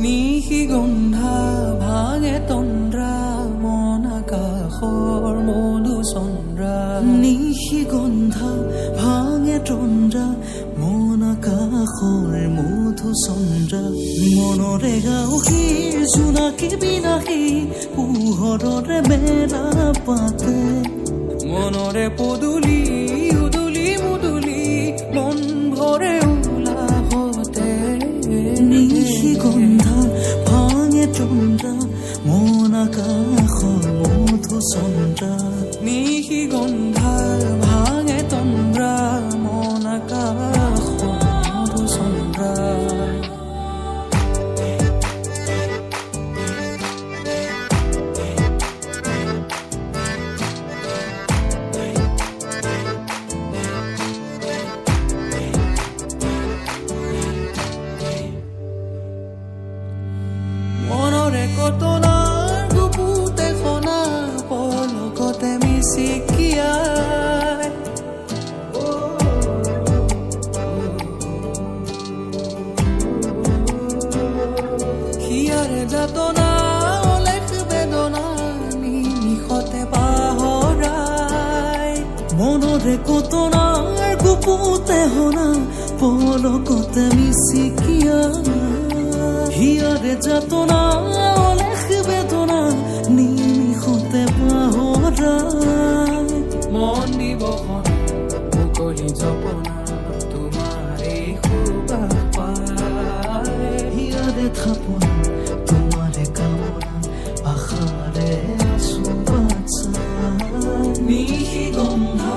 নিশি গন্ধা ভাঙে তন্দ্ৰা মন আকাশৰ মধুচন্দ্ৰা নিশি গন্ধা ভাঙে তন্দ্ৰা মন আকাশৰ মধুচন্দ্ৰা মনৰে গাঁৱৰ জোনাকী বিনাশী পোহৰৰে মেলা পাতে মনৰে পদূলি উদুলি মুদুলি মন ভৰে উলাহতে নিশি গন্ধা ভাঙে তন্দ্ৰা মন আকাশৰ মধুচন্দ্ৰা নিশি গন্ধা ভাঙে তন্দ্ৰা মন আকাশৰ মধুচন্দ্ৰা মনৰে কতনাৰ গুপুতে খনা পলকতে মিচিকিয়াই হিয়াৰে যাতনা অলেখ বেদনা নিমিষতে পাহৰাই মনৰে কতনাৰ গুপুতে হনা পলকতে মিচিকিয়াই হিয়াৰে যাতনা অলেখ বেদনা নিমিষতে পাহৰাই মন দিৱসন মুকলি জপনা তোমাৰে সুবাস পায় হিয়াৰে থাপনা তোমাৰে কামনা আশাৰে সুবাচা নিশি গন্ধা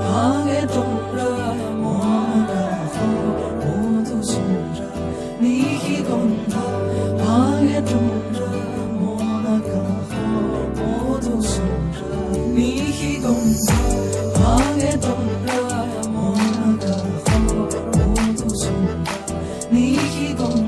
ভাঙে তন্দ্ৰা মন আকাশৰ মধুচন্দ্ৰা নিশি গন্ধা ভাঙে তন্দ্ৰা মন আকাশৰ মধুচন্দ্ৰা নিশি গন্ধা ভাঙে তন্দ্ৰা মন আকাশৰ মধুচন্দ্ৰা নিশি গন্ধা